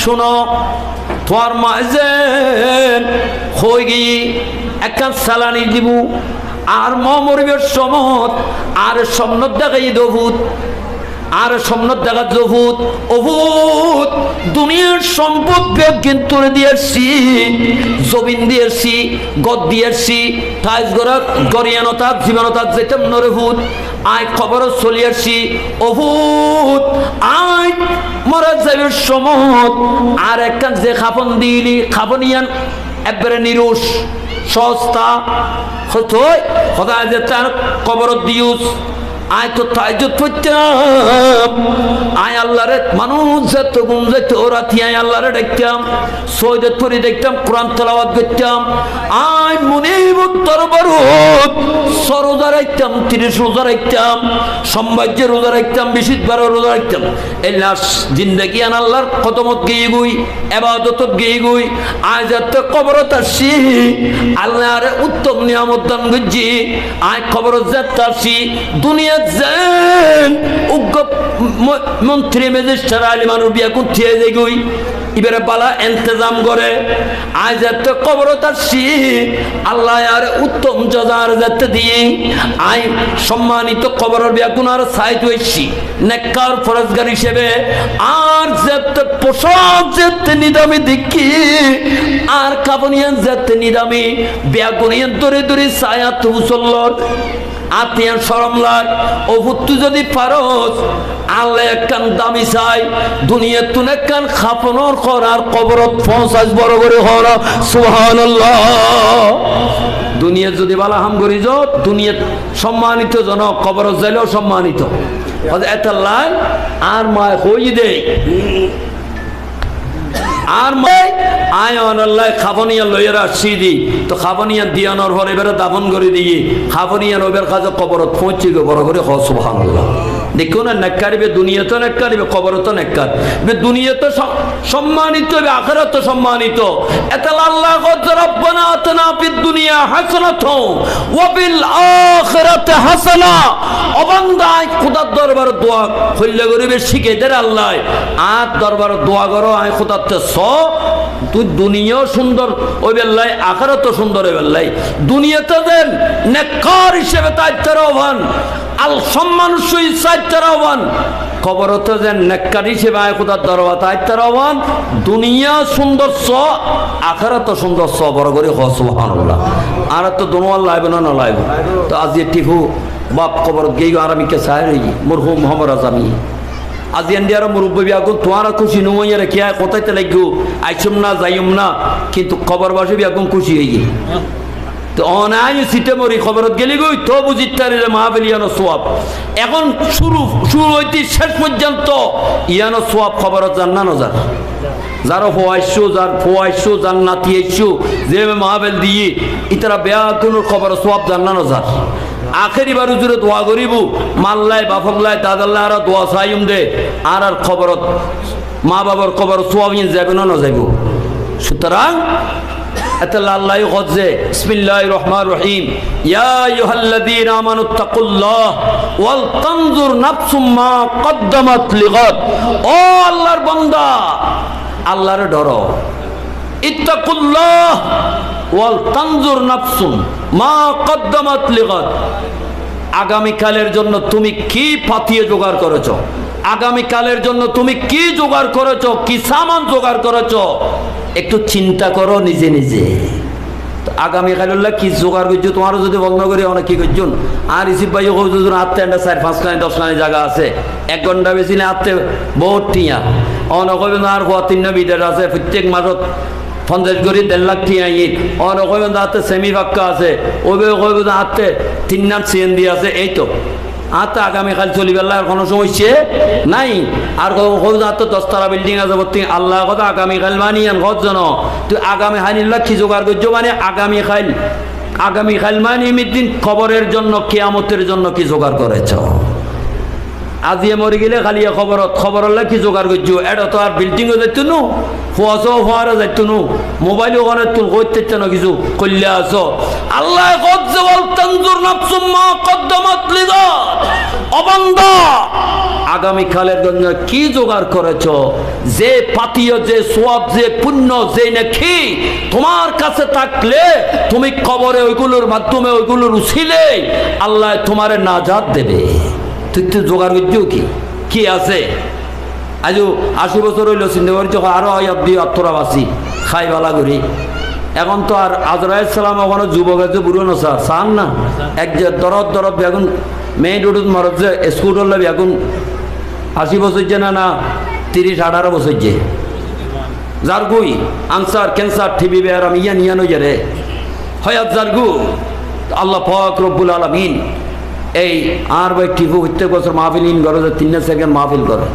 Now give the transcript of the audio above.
শুনো তোমার মাঝেন হয়ে গিয়ে একটা সালানি দিব আর মরিবের সমত আর স্বপ্ন দেখাই দভূত আর স্বপ্ন দেখা জভূত অভূত দুনিয়ার সম্পদ কিন্তু দিয়েছি জমিন দিয়েছি গদ দিয়েছি তাইজ গরিয়ানতার জীবনতার যেতাম নরভূত আয় খবর চলিয়েছি অভূত আয় মরা যাবের সমত আর একটা যে খাপন দিলি খাপনিয়ান একবারে নিরুষ সস্তা যে তার কবর দিউস আয় তো তাইজুদ পড়তাম আয় আল্লাহরে মানুষ যেত গুম যেত রাতি আয় আল্লাহরে দেখতাম সৈয়দ পড়ি দেখতাম কোরআন তেলাওয়াত করতাম আয় মুনিবুত দরবারত রোজা রাখতাম 30 রোজা রাখতাম সম্বাজ্যের রোজা রাখতাম 20 রোজা রাখতাম এই লাশ জিন্দেগি আন আল্লাহর কদমত গিয়ে গুই ইবাদতত গিয়ে গুই আয় যাতে কবরত আসি আল্লাহর উত্তম নিয়ামত দান গজি আয় কবরত যাতে আসি দুনিয়া মন্ত্রী ম্যাজিস্ট্রেট আলী মানুষ বিয়া কুঠিয়ে যাই এবারে বালা ইন্তজাম করে আজ এত কবরত আসছি আল্লাহ আর উত্তম জজার যাতে দিয়ে আই সম্মানিত কবরের বিয়া গুনার সাইড হয়েছি নেককার ফরজগার হিসেবে আর যেতে পোশাক যেতে নিদামি দেখি আর কাবনিয়ান যেতে নিদামি বিয়া গুনিয়ান দরে দরে সায়াত হুসল্লর আতিয়ান শরম লাগ অভুত্তু যদি পারস আল্লাহ একখান দামি চাই দুনিয়া তুন একখান খাপনর কর আর কবরত পৌঁছাস বড় করে হর সুবহানাল্লাহ দুনিয়া যদি বালা হাম করি যত দুনিয়া সম্মানিত জনক কবরত যাইলেও সম্মানিত এটা লাইন আর মায় হই দেয় আর মাই আয়ন আল্লাহ খাবনিয়া লইয়ের আসছি দি তো খাবনিয়া দিয়ানোর পর এবারে দাফন করে দিয়ে খাবনিয়া নবের কাজে কবরত পৌঁছি গো বড় করে হ সুবহানাল্লাহ দেখো না নেককারিবে দুনিয়া তো নেককারিবে কবর তো নেককার দুনিয়া তো সম্মানিত হবে আখিরাত তো সম্মানিত এতাল আল্লাহ কত রব্বানা আতনা ফিদ দুনিয়া হাসানাতুন ওয়া ফিল আখিরাতি হাসানা ও বান্দা খোদার দরবারে দোয়া কইলে গরিবে শিখে দে আল্লাহ আর দরবারে দোয়া করো আয় খোদাতে তুই দুনিয়া সুন্দর ওই বেল্লাই আখিরাত সুন্দর ওই বেল্লাই দুনিয়াতে দেন নেককার হিসেবে তাইতার আহ্বান আল সম্মান সহিত সাইতার আহ্বান কবরতে দেন নেককার হিসেবে আয় খোদার দরবার তাইতার আহ্বান দুনিয়া সুন্দর আখিরাত সুন্দর বড় করে হ সুবহানাল্লাহ আর তো দোনোয়াল লাইব না না লাইব তো আজ টিফু বাপ কবর গেই আরামিকে চাই রই মরহুম মোহাম্মদ আজমি আজ ইন্ডিয়ার মুরব্বী আগুন তোমার খুশি নুমাইয়ারে কে কোথাইতে লাগো আইসুম না যাইম না কিন্তু খবরবাসী আগুন খুশি হয়ে গিয়ে তো অনাই সিটে মরি খবরত গেলি গই তো বুঝিতারিলে মাহফিলিয়ানো সোয়াব এখন শুরু হইতে শেষ পর্যন্ত ইয়ানো সোয়াব খবরত জান না নজার যারা ফোয়াইশো যার নাতি আইসো যে মাহফিল দিয়ে ইতারা বেয়া কোনো খবর সোয়াব জান না নজার আখেরি বার জুড়ে দোয়া করিব মাল্লাই বাফল্লাই দাদাল্লাই আর দোয়া চাইম দে আর খবরত মা বাবার খবর সোয়াবিন যাবে না যাইব সুতরাং আল্লাহ কচ্ছে বিসমিল্লাহির রহমানির রহিম ইয়া আইয়ুহাল্লাযীনা আমানুত্তাকুল্লাহ ওয়াল তানজুর নাফসুম মা কদ্দামাত লিগাদ ও আল্লাহর বান্দা আল্লাহরে ডরো ইত্তাকুল্লাহ ওয়াল তানজুর নাফসুম মা কদ্দামাত লিগাদ আগামী কালের জন্য তুমি কি পাতিয়ে জোগাড় করেছো আগামী কালের জন্য তুমি কি জোগাড় করেছো কি সামান জোগাড় করেছো একটু চিন্তা করো নিজে নিজে আগামী কালুল্লাহ কি জোগাড় করছো তোমারও যদি বন্ধ করি অনেক কি করছো আর রিসিভ ভাই আটতে 4-5 লাইন 10 লাইন জায়গা আছে 1 ঘন্টা বেশি না আটতে বহুত টিয়া অনেক আর 3 বিটার আছে প্রত্যেক মাসত 50 করে 1.5 লাখ টিয়া ইট অনেক হাতে সেমি ফাক্কা আছে ওই হাতে 3 নাট সিএনডি আছে এই তো আত আগামীকাল চলিবেলার কোনো সমস্যা নাই আর তো 10তলা বিল্ডিং আছে ভর্তি আল্লাহ কথা আগামীকাল মানিয়ান কতজন তুই আগামী হানিল্লা কি জোগাড় করছো মানে আগামীকাল মানি মিদিন খবরের জন্য কিয়ামতের জন্য কি জোগাড় করেছ আজিয়ে মরি গেলে খালি খবর হলে কি জোগাড় করছো এটা তো আর বিল্ডিংও যাইত নু ফুয়াশো ফুয়ারও যাইত নু মোবাইল ওখানে তুল করতে না কিছু করলে আসো আল্লাহ আগামীকালের জন্য কি জোগাড় করেছ যে পাতীয় যে সোয়াব যে পুণ্য যে নাকি তোমার কাছে থাকলে তুমি কবরে ওইগুলোর মাধ্যমে ওইগুলোর উছিলে আল্লাহ তোমারে নাজাত দেবে তুই তো জোগাড় করছো কি আছে আজ 80 বছর হইল চিন্তা করছো আরো অত্তরাবাসী খাইবালা করি এখন তো আর আজরাইল সালাম ওখানে যুবক আছে বুড়ো না স্যার চান না এক যে দরদ বেগুন মেইন রোড মারত যে স্কুটার লাগবে এখন 80 বছর যে না 30-18 বছর যে যার গুই আনসার ক্যান্সার টিবি বেয়ারাম ইয়ান হয়ে রে হয়াত যার গু আল্লাহ পাক রব্বুল আলামিন এই আর ভাই টিপু প্রত্যেক বছর মাহফিল ইন করে 3 সেকেন্ড মাহফিল করে